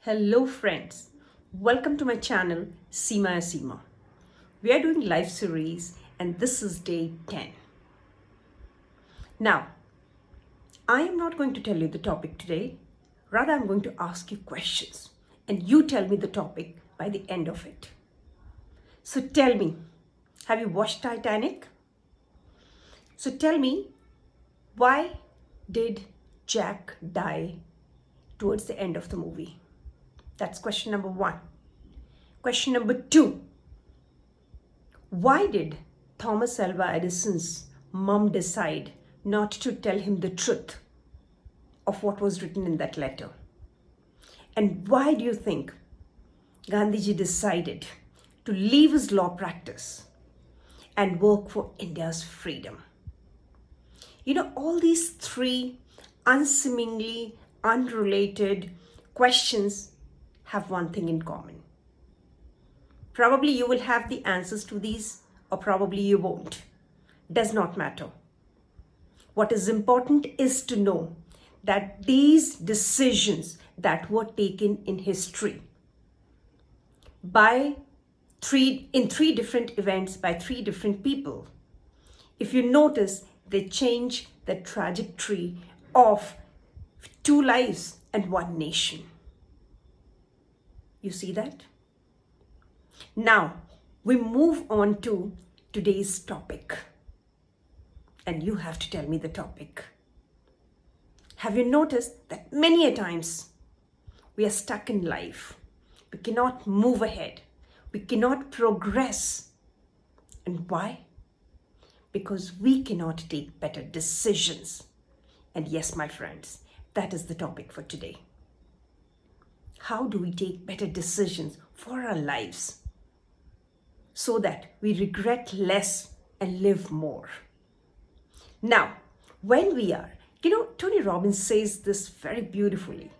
Hello friends, welcome to my channel Seema Seema. We are doing live series and this is day 10. Now, I am not going to tell you the topic today, rather I'm going to ask you questions and you tell me the topic by the end of it. So tell me, have you watched Titanic? So tell me, why did Jack die towards the end of the movie? That's question number one. Question number two. Why did Thomas Alva Edison's mom decide not to tell him the truth of what was written in that letter? And why do you think Gandhiji decided to leave his law practice and work for India's freedom? You know, all these three unseemingly unrelated questions have one thing in common. Probably you will have the answers to these, or probably you won't. Does not matter. What is important is to know that these decisions that were taken in history in three different events by three different people, if you notice, they change the trajectory of two lives and one nation. You see that? Now, we move on to today's topic. And you have to tell me the topic. Have you noticed that many a times we are stuck in life? We cannot move ahead. We cannot progress. And why? Because we cannot take better decisions. And yes, my friends, that is the topic for today. How do we take better decisions for our lives so that we regret less and live more? Now, when we are, Tony Robbins says this very beautifully.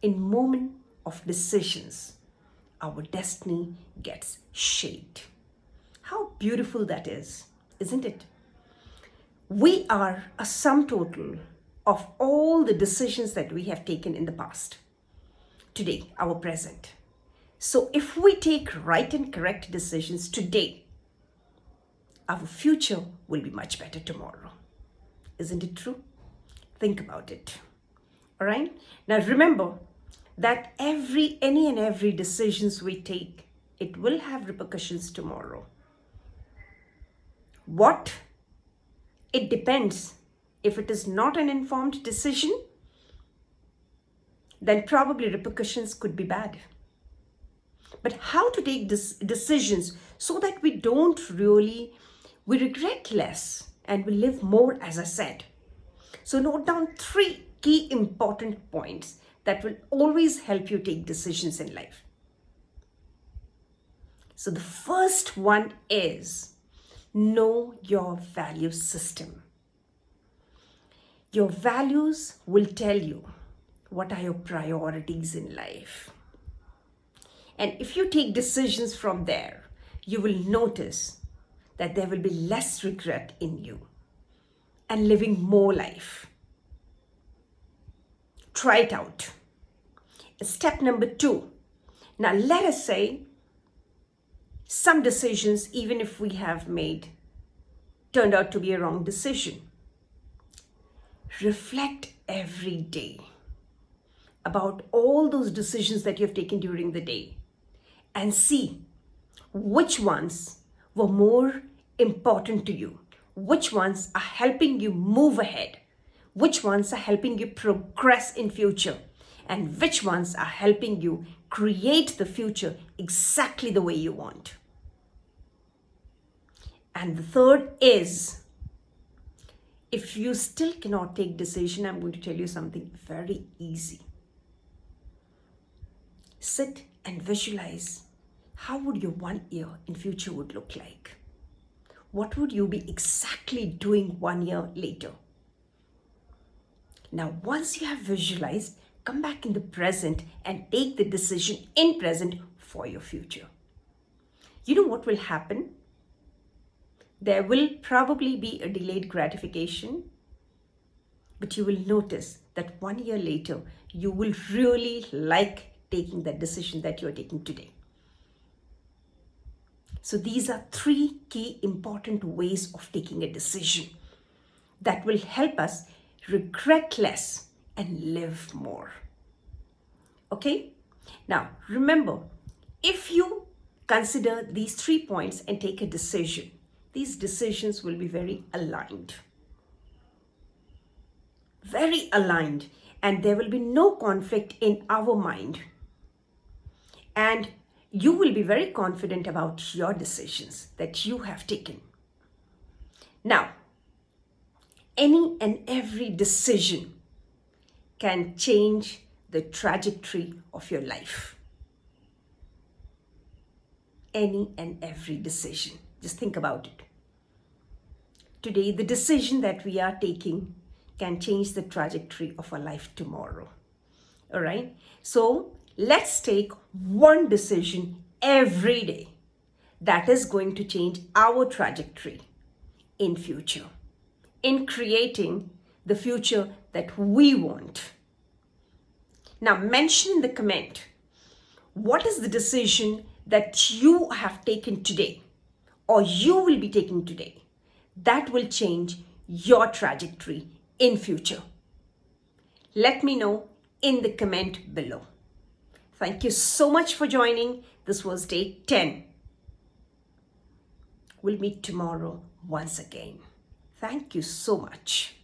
In moment of decisions, our destiny gets shaped. How beautiful that is, isn't it? We are a sum total of all the decisions that we have taken in the past. Today, our present. So if we take right and correct decisions today, our future will be much better tomorrow. Isn't it true? Think about it. All right? Now remember that any and every decisions we take, it will have repercussions tomorrow. What? It depends. If it is not an informed decision, then probably repercussions could be bad. But how to take decisions so that we regret less and we live more, as I said. So note down three key important points that will always help you take decisions in life. So the first one is know your value system. Your values will tell you what are your priorities in life. And if you take decisions from there, you will notice that there will be less regret in you and living more life. Try it out. Step number 2. Now let us say some decisions, even if we have made, turned out to be a wrong decision. Reflect every day about all those decisions that you have taken during the day and see which ones were more important to you, which ones are helping you move ahead, which ones are helping you progress in future, and which ones are helping you create the future exactly the way you want. And the third is, if you still cannot take decision, I'm going to tell you something very easy. Sit and visualize how would your 1 year in future would look like. What would you be exactly doing 1 year later? Now, once you have visualized, come back in the present and take the decision in present for your future. You know what will happen? There will probably be a delayed gratification, but you will notice that 1 year later, you will really like taking that decision that you're taking today. So these are 3 key important ways of taking a decision that will help us regret less and live more. Okay? Now, remember, if you consider these 3 points and take a decision, these decisions will be very aligned. Very aligned, and there will be no conflict in our mind. And you will be very confident about your decisions that you have taken. Now, any and every decision can change the trajectory of your life. Any and every decision. Just think about it. Today, the decision that we are taking can change the trajectory of our life tomorrow. All right? So let's take one decision every day that is going to change our trajectory in future, in creating the future that we want. Now, mention in the comment, what is the decision that you have taken today or you will be taking today that will change your trajectory in future? Let me know in the comment below. Thank you so much for joining. This was day 10. We'll meet tomorrow once again. Thank you so much.